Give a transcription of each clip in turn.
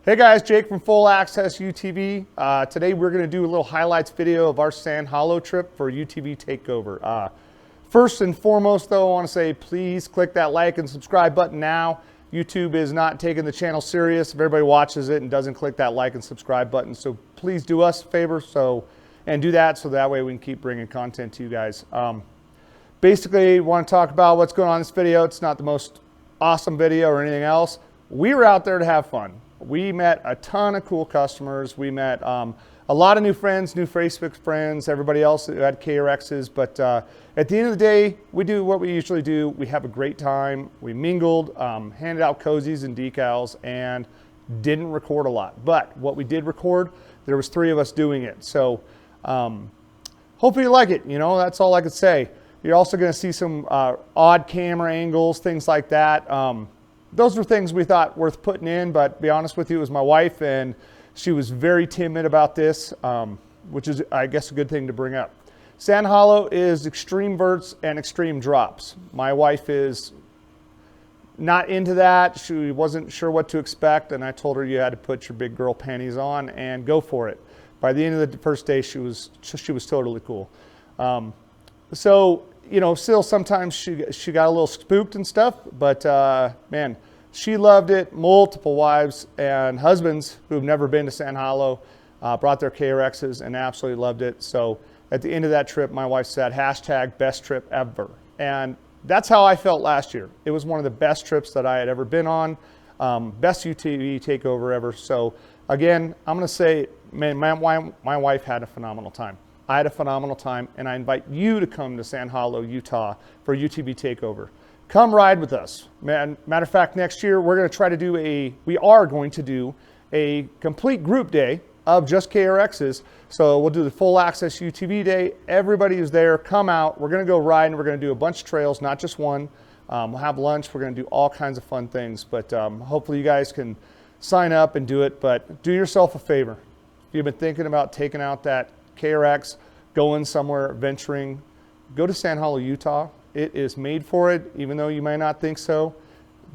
Hey guys, Jake from Full Access UTV. Today we're going to do a little highlights video of our Sand Hollow trip for UTV Takeover. First and foremost though, I want to say please click that like and subscribe button now. YouTube is not taking the channel serious if everybody watches it and doesn't click that like and subscribe button. So please do us a favor and do that so that way we can keep bringing content to you guys. Basically, want to talk about what's going on in this video. It's not the most awesome video or anything else. We were out there to have fun. We met a ton of cool customers. We met a lot of new friends, new Facebook friends, everybody else who had KRXs. But at the end of the day, we do what we usually do. We have a great time. We mingled, handed out cozies and decals, and didn't record a lot. But what we did record, there was 3 of us doing it. So hopefully you like it. You know, that's all I could say. You're also going to see some odd camera angles, things like that. Those were things we thought worth putting in, but to be honest with you, it was my wife, and she was very timid about this, which is, I guess, a good thing to bring up. Sand Hollow is extreme verts and extreme drops. My wife is not into that. She wasn't sure what to expect, and I told her you had to put your big girl panties on and go for it. By the end of the first day, she was totally cool. So, you know, still sometimes she got a little spooked and stuff, but man, she loved it. Multiple wives and husbands who've never been to Sand Hollow brought their KRXs and absolutely loved it. So at the end of that trip, my wife said, #best trip ever. And that's how I felt last year. It was one of the best trips that I had ever been on. Best UTV takeover ever. So again, I'm going to say, man, my wife had a phenomenal time. I had a phenomenal time, and I invite you to come to Sand Hollow, Utah for UTV Takeover. Come ride with us. Matter of fact, next year we are going to do a complete group day of just KRXs. So we'll do the Full Access UTV day. Everybody who's there, come out. We're going to go ride, and we're going to do a bunch of trails, not just one. We'll have lunch. We're going to do all kinds of fun things, but hopefully you guys can sign up and do it. But do yourself a favor. If you've been thinking about taking out that KRX, going somewhere, venturing, go to Sand Hollow, Utah. It is made for it, even though you may not think so.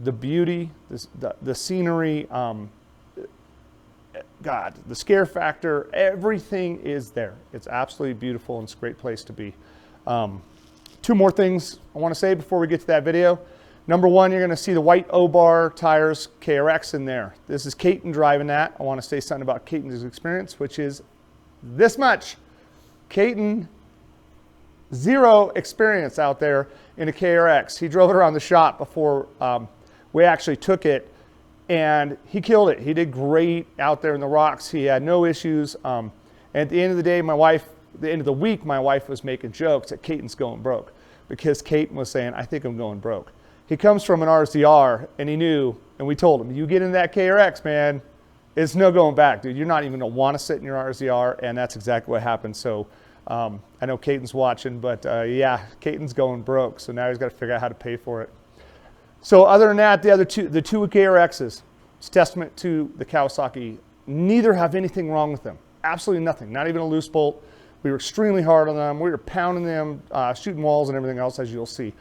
The beauty, the scenery, God, the scare factor, everything is there. It's absolutely beautiful, and it's a great place to be. 2 more things I want to say before we get to that video. Number 1, you're going to see the white O-bar tires KRX in there. This is Caton driving that. I want to say something about Caton's experience, which is this much. Caton, 0 experience out there in a KRX. He drove it around the shop before we actually took it, and he killed it. He did great out there in the rocks. He had no issues. And at the end of the day, the end of the week, my wife was making jokes that Caton's going broke, because Caton was saying, I think I'm going broke. He comes from an RZR, and he knew, and we told him, you get in that KRX, man, it's no going back, dude. You're not even going to want to sit in your RZR, and that's exactly what happened. So I know Caton's watching, but yeah, Caton's going broke, so now he's got to figure out how to pay for it. So other than that, the two KRXs, it's testament to the Kawasaki. Neither have anything wrong with them. Absolutely nothing, not even a loose bolt. We were extremely hard on them. We were pounding them, shooting walls and everything else, as you'll see,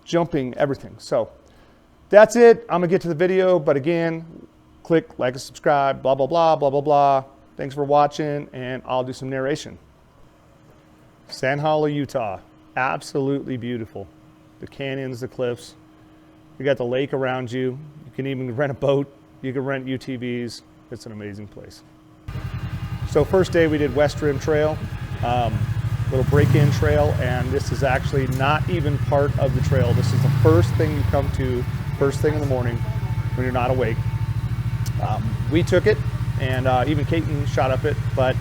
jumping, everything. So that's it. I'm going to get to the video, but again, click like and subscribe, blah, blah, blah, blah, blah, blah. Thanks for watching, and I'll do some narration. Sand Hollow, Utah. Absolutely beautiful. The canyons, the cliffs. You got the lake around you. You can even rent a boat. You can rent UTVs. It's an amazing place. So first day we did West Rim Trail, little break-in trail, and this is actually not even part of the trail. This is the first thing you come to, first thing in the morning when you're not awake. We took it, and even Caton shot up it, but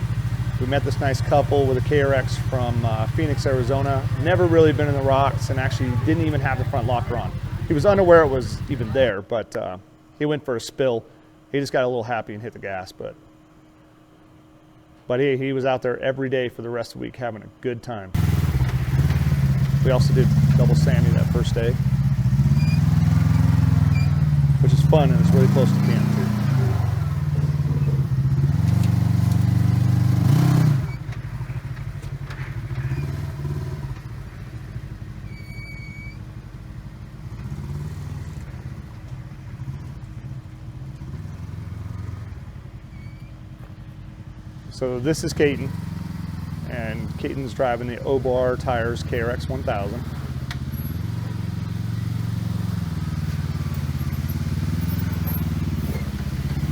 we met this nice couple with a KRX from Phoenix, Arizona. Never really been in the rocks, and actually didn't even have the front locker on. He was unaware it was even there, but he went for a spill. He just got a little happy and hit the gas, but he was out there every day for the rest of the week having a good time. We also did double Sammy that first day, which is fun, and it's really close to camp too. So this is Caton, and Caton's driving the O-Bar Tires KRX 1000.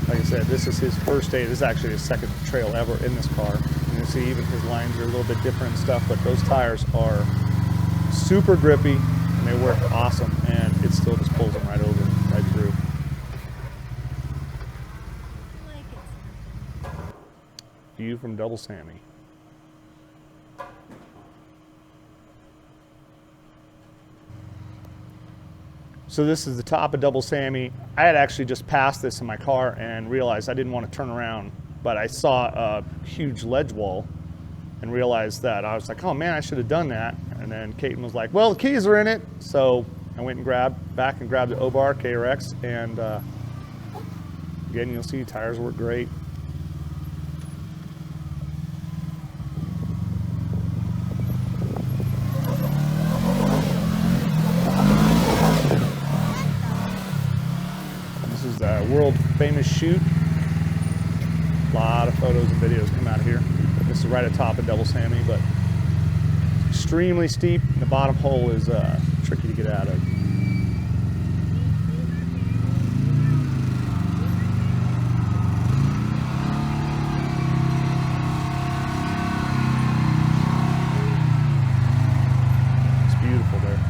Like I said, this is his first day. This is actually his second trail ever in this car. And you see even his lines are a little bit different and stuff, but those tires are super grippy and they work awesome, and it still just pulls them right over, right through. View from Double Sammy. So this is the top of Double Sammy. I had actually just passed this in my car and realized I didn't want to turn around, but I saw a huge ledge wall and realized that. I was like, oh man, I should have done that. And then Caton was like, well, the keys are in it. So I went and grabbed the O-Bar KRX, and again, you'll see tires work great. This is the world famous chute. A lot of photos and videos come out of here. This is right at top of Double Sammy, but it's extremely steep, and the bottom hole is tricky to get out of. It's beautiful there.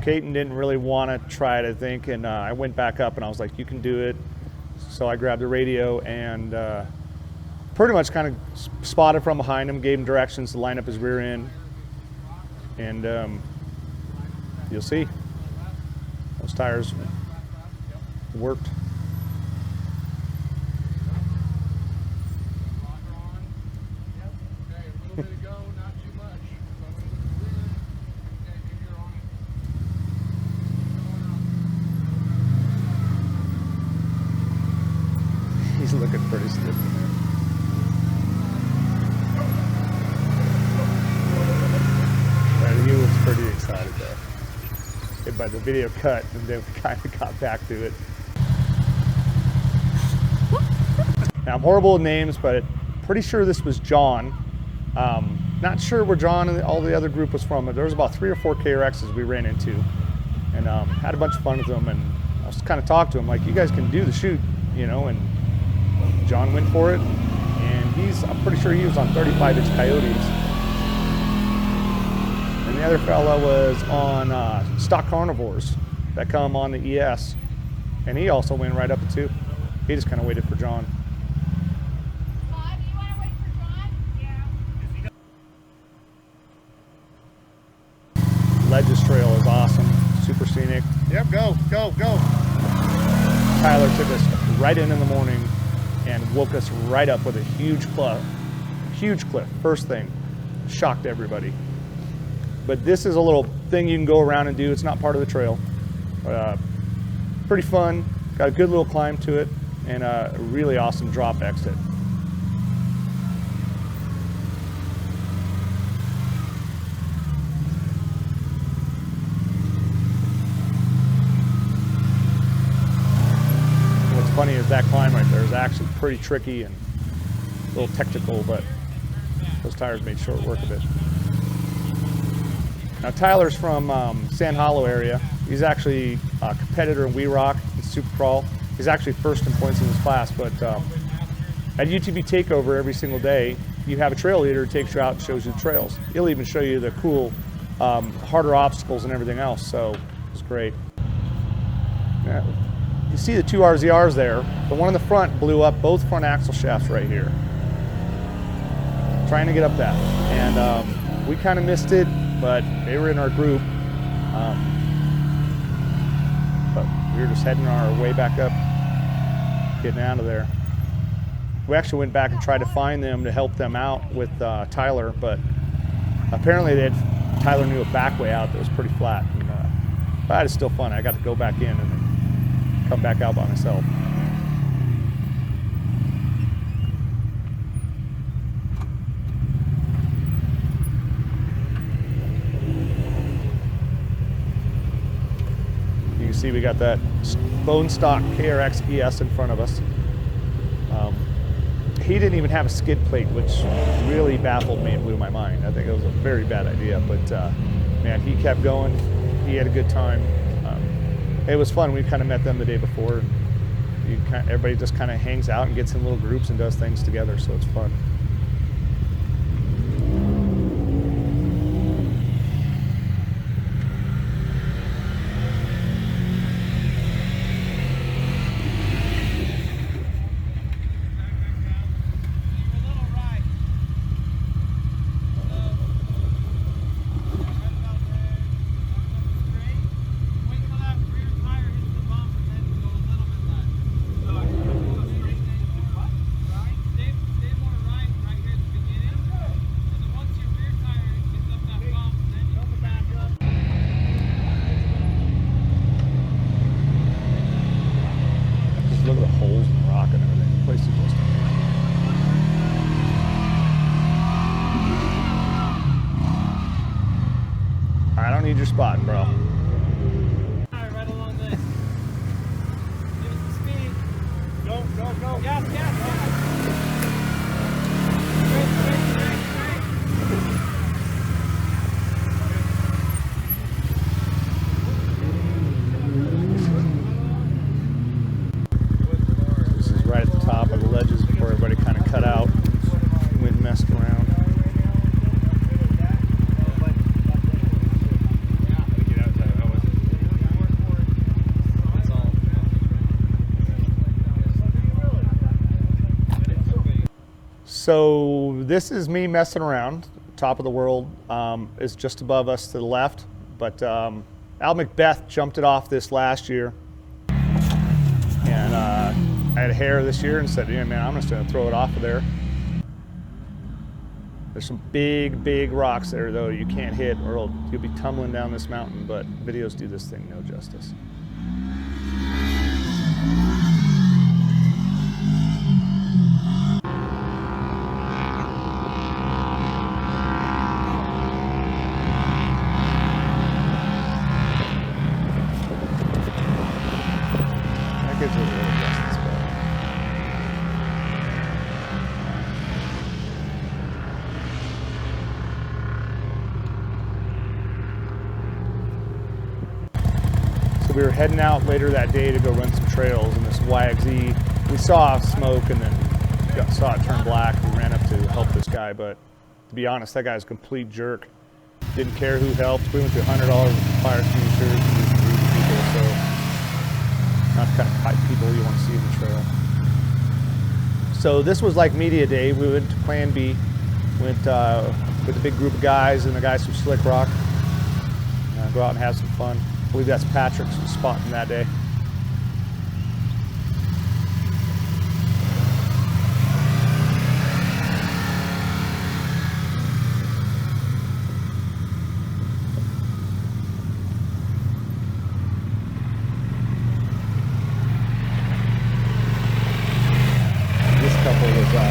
Caton didn't really want to try it, I think, and I went back up and I was like, you can do it. So I grabbed the radio and pretty much kind of spotted from behind him, gave him directions to line up his rear end, and you'll see those tires worked. He's looking pretty stiff in there. But he was pretty excited there. But the video cut, and then we kind of got back to it. Now, I'm horrible with names, but pretty sure this was John. Not sure where John and all the other group was from, but there was about 3 or 4 KRXs we ran into, and had a bunch of fun with them. And I was kind of talking to him like, you guys can do the shoot, you know, and John went for it, and I'm pretty sure he was on 35-inch Coyotes. And the other fella was on stock Carnivores that come on the ES, and he also went right up it too. He just kind of waited for John. Bob, you want to wait for John? Yeah. Ledges Trail is awesome, super scenic. Yep, go. Tyler took us right in the morning and woke us right up with a huge cliff, first thing. Shocked everybody. But this is a little thing you can go around and do. It's not part of the trail. Pretty fun, got a good little climb to it, and a really awesome drop exit. Funny is that climb right there is actually pretty tricky and a little technical, but those tires made short work of it. Now Tyler's from Sand Hollow area. He's actually a competitor in We Rock and Super Crawl. He's actually first in points in his class, but at UTV Takeover every single day, you have a trail leader who takes you out and shows you the trails. He'll even show you the cool, harder obstacles and everything else, so it's great. Yeah. You see the 2 RZRs there. The one in the front blew up both front axle shafts right here. Trying to get up that. And we kind of missed it, but they were in our group. But we were just heading our way back up, getting out of there. We actually went back and tried to find them to help them out with Tyler, but apparently Tyler knew a back way out that was pretty flat. And, but it's still fun. I got to go back in and come back out by myself. You can see see we got that bone stock KRX ES in front of us. He didn't even have a skid plate, which really baffled me and blew my mind. I think it was a very bad idea, but man, he kept going. He had a good time. It was fun. We kind of met them the day before, and everybody just kind of hangs out and gets in little groups and does things together, so it's fun. Look at the holes in the rock and everything. The place is just I don't need your spot, bro. Right along this. Give us the speed. Go, go, go. Gas, gas. Straight, straight, straight, straight. This is right at the top of the ledges before everybody kind of cut out, went and messed around. So this is me messing around. Top of the world is just above us to the left, but Al Macbeth jumped it off this last year, and I had a hair this year and said, yeah, man, I'm just gonna throw it off of there. There's some big, big rocks there though you can't hit or you'll be tumbling down this mountain, but videos do this thing no justice. That gives it a little justice, but so we were heading out later that day to go run some trails in this YXZ. We saw smoke and then saw it turn black. We ran up to help this guy, but to be honest, that guy's a complete jerk. Didn't care who helped. We went to $100 fire extinguishers and these people, so not the kind of type people you want to see in the trail. So this was like media day. We went to Plan B, went with a big group of guys and the guys from Slick Rock. Go out and have some fun. I believe that's Patrick's spot from that day.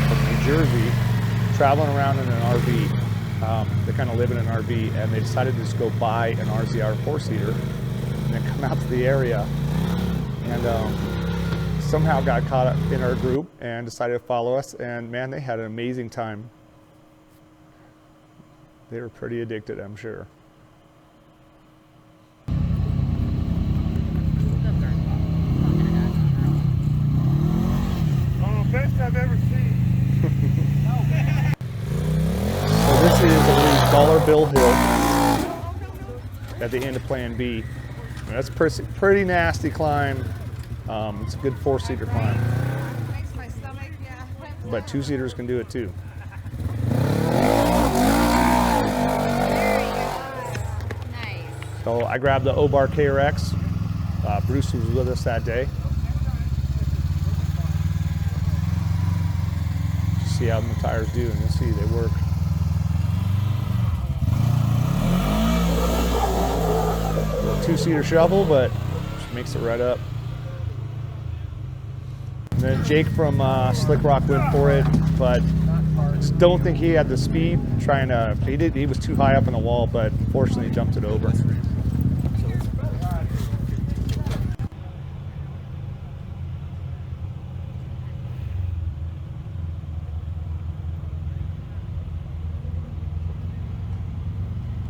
From New Jersey, traveling around in an RV. They kind of live in an RV, and they decided to just go buy an RZR four-seater and then come out to the area, and somehow got caught up in our group and decided to follow us, and man, they had an amazing time. They were pretty addicted, I'm sure. Best I've ever seen. So this is, I believe, Dollar Bill Hill at the end of Plan B. And that's a pretty nasty climb. It's a good four-seater climb. Makes my stomach, yeah. But two-seaters can do it too. Nice. So I grabbed the O-Bar KRX. Bruce was with us that day. See how the tires do, and you'll see they work. Two-seater shovel, but just makes it right up. And then Jake from Slick Rock went for it, but just don't think he had the speed. He was too high up on the wall, but unfortunately jumped it over.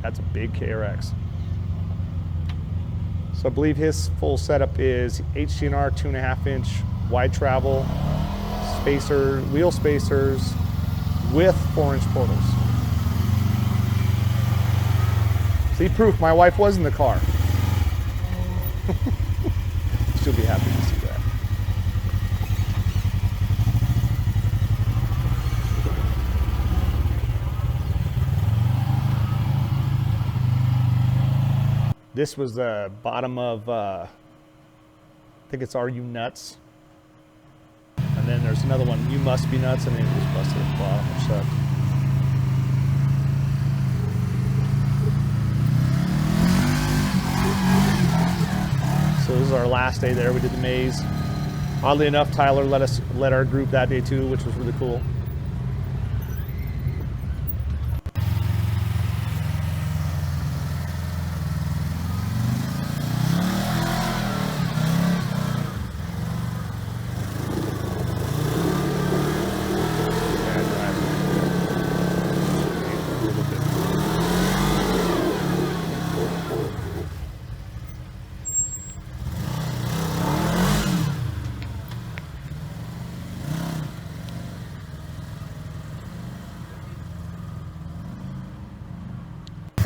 That's a big KRX. So I believe his full setup is HDNR 2.5-inch wide travel, spacer, wheel spacers with 4-inch portals. See, proof my wife was in the car. She'll be happy to see that. This was the bottom of, I think it's Are You Nuts? And then there's another one, You Must Be Nuts, and then it was busted at the bottom, which sucked. So this is our last day there. We did the maze. Oddly enough, Tyler let our group that day too, which was really cool.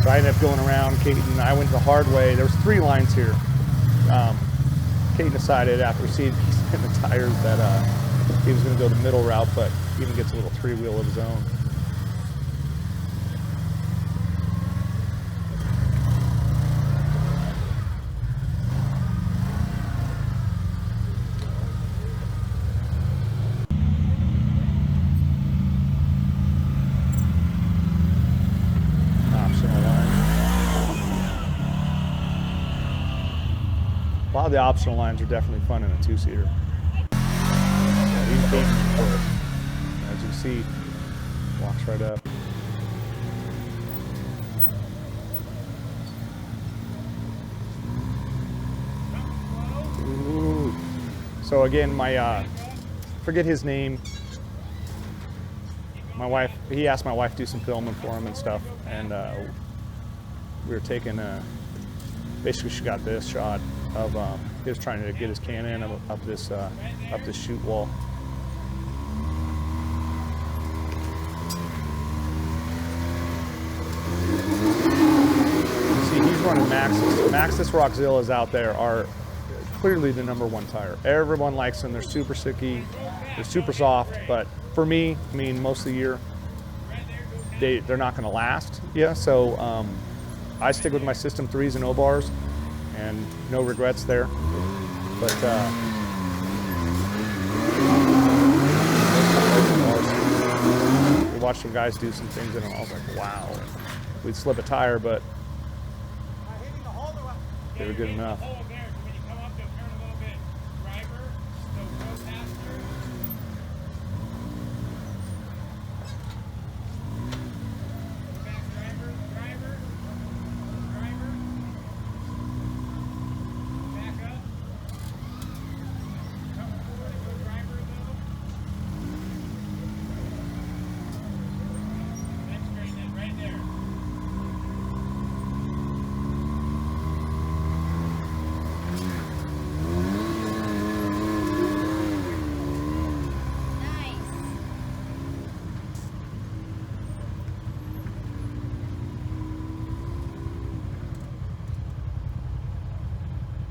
So I ended up going around. Caden, I went the hard way. There was 3 lines here. Caden decided after seeing the tires that he was going to go the middle route, but he even gets a little 3-wheel of his own. A lot of the optional lines are definitely fun in a 2-seater. As you can see, walks right up. Ooh. So again, forget his name. My wife, he asked my wife to do some filming for him and stuff, and we were taking basically she got this shot of he was trying to get his can in up this chute wall. See, he's running Maxxis. Maxxis Rockzillas out there are clearly the #1 tire. Everyone likes them. They're super sticky. They're super soft. But for me, I mean, most of the year, they're not going to last. Yeah. So I stick with my System 3s and O-bars, and no regrets there. But we watched some guys do some things in them. I was like, wow. We'd slip a tire, but they were good enough.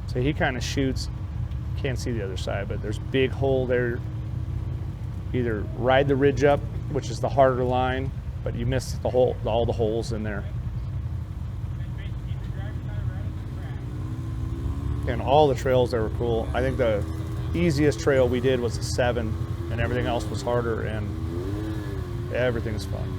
So he kind of shoots, can't see the other side, but there's a big hole there. Either ride the ridge up, which is the harder line, but you miss all the holes in there. And all the trails there were cool. I think the easiest trail we did was the 7, and everything else was harder, and everything's fun.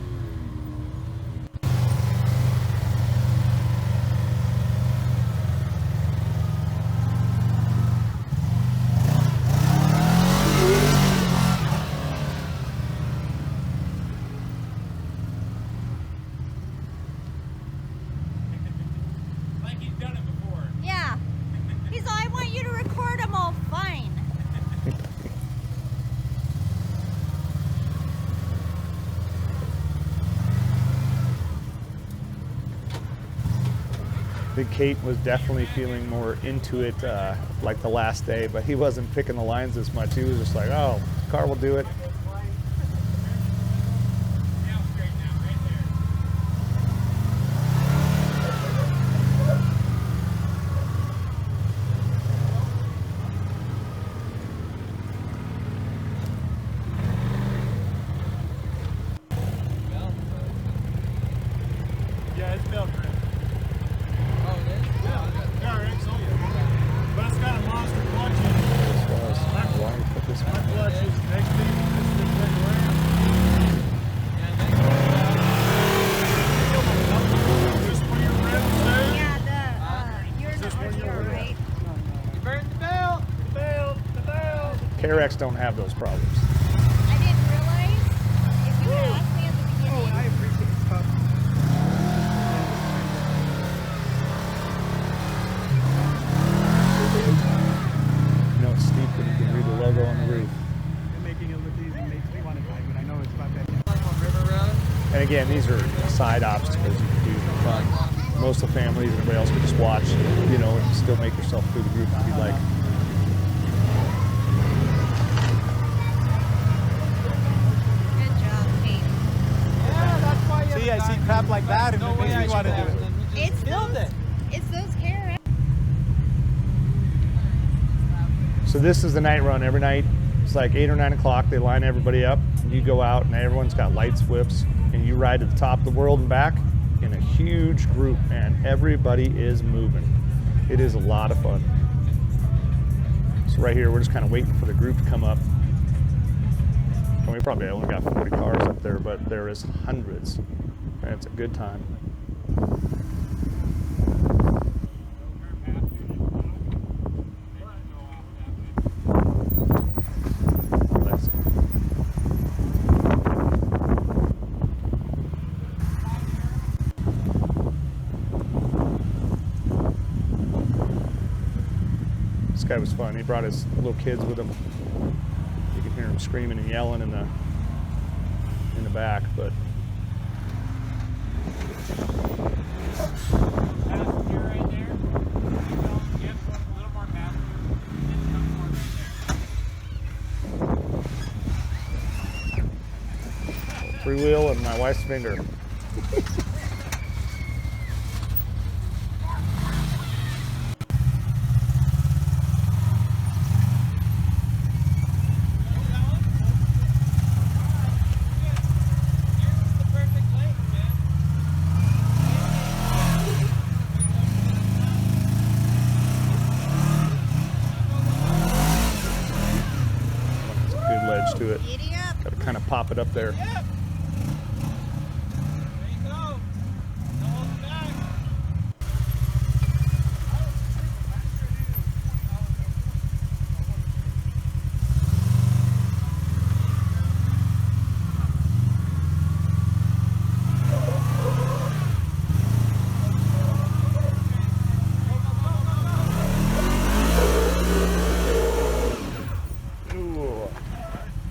Big Kate was definitely feeling more into it like the last day, but he wasn't picking the lines as much. He was just like, oh, the car will do it. Yeah, it's belt grip. Oh, it is? Yeah, KRX, oh yeah. But it's got a monster clutch in it. Why you put this My one? clutch is next thing. This is the big ram. Just for your rims, dude. Yeah, you're Is this one your rim? right? You burned the belt. The belt. The belt. KRX don't have those problems. I didn't realize if you had asked me at the beginning. I appreciate stuff. You know it's steep when you can read the logo on the roof. Making it look easy makes me want to die, but I know it's not that. Like on River Road. And again, these are side obstacles you can do for fun. Most of the families and everybody else can just watch, you know, and still make yourself through the group if you like. Good job, Kate. Yeah, that's why. See, I see crap like that, and it makes me want to do it. It's those KRX. So this is the night run every night. It's like 8 or 9 o'clock. They line everybody up. And you go out and everyone's got lights, whips, and you ride to the top of the world and back in a huge group, and everybody is moving. It is a lot of fun. So right here, we're just kind of waiting for the group to come up. And we probably only got 40 cars up there, but there is hundreds. And it's a good time. Let's see. This guy was fun. He brought his little kids with him. You can hear him screaming and yelling in the back, but Passenger right there. Get a little more passenger. Right there. 3-wheel and my wife's finger. It's a good ledge to it. Giddy up. Got to kind of pop it up there. There you go. Don't hold it back. Ooh.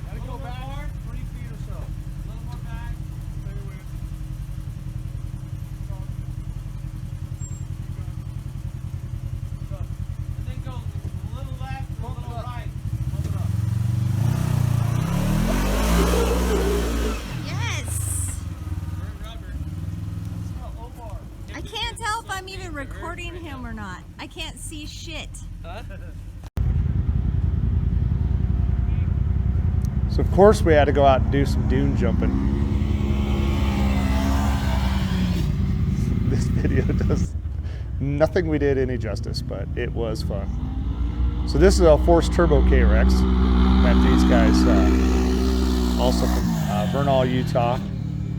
Gotta go back 20 feet or so. A little more back. Stay with it. And then go a little left, a little right. Hold it up. Yes. Burn rubber. That's not Omar. I can't tell if I'm even recording him or not. I can't see shit. So of course we had to go out and do some dune jumping. This video does nothing we did any justice, but it was fun. So this is a forced turbo KRX that these guys, also from Vernal, Utah.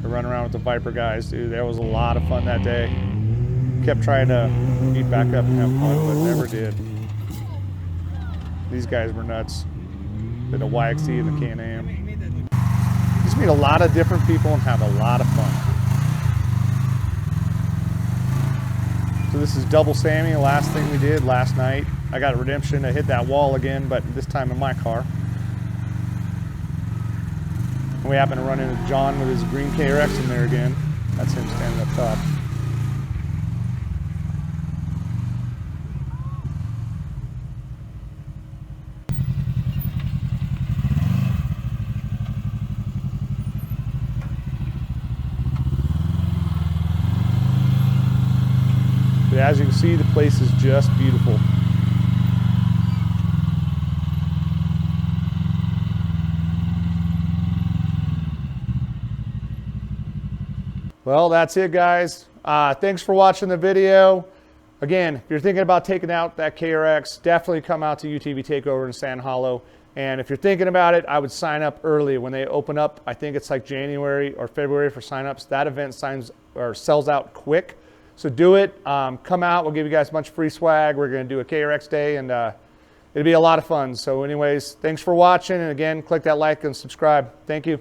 They run around with the Viper guys, dude. That was a lot of fun that day. Kept trying to beat back up and have fun, but never did. These guys were nuts. Did a YXE and the Can-Am. Just meet a lot of different people and have a lot of fun. So this is double Sammy, the last thing we did last night. I got redemption to hit that wall again, but this time in my car. And we happened to run into John with his green KRX in there again. That's him standing up top. see, the place is just beautiful. Well, that's it, guys. Thanks for watching the video. Again, if you're thinking about taking out that KRX, definitely come out to UTV Takeover in Sand Hollow. And if you're thinking about it, I would sign up early when they open up. I think it's like January or February for signups. That event sells out quick. So do it. Come out. We'll give you guys a bunch of free swag. We're going to do a KRX day, and it'll be a lot of fun. So anyways, thanks for watching. And again, click that like and subscribe. Thank you.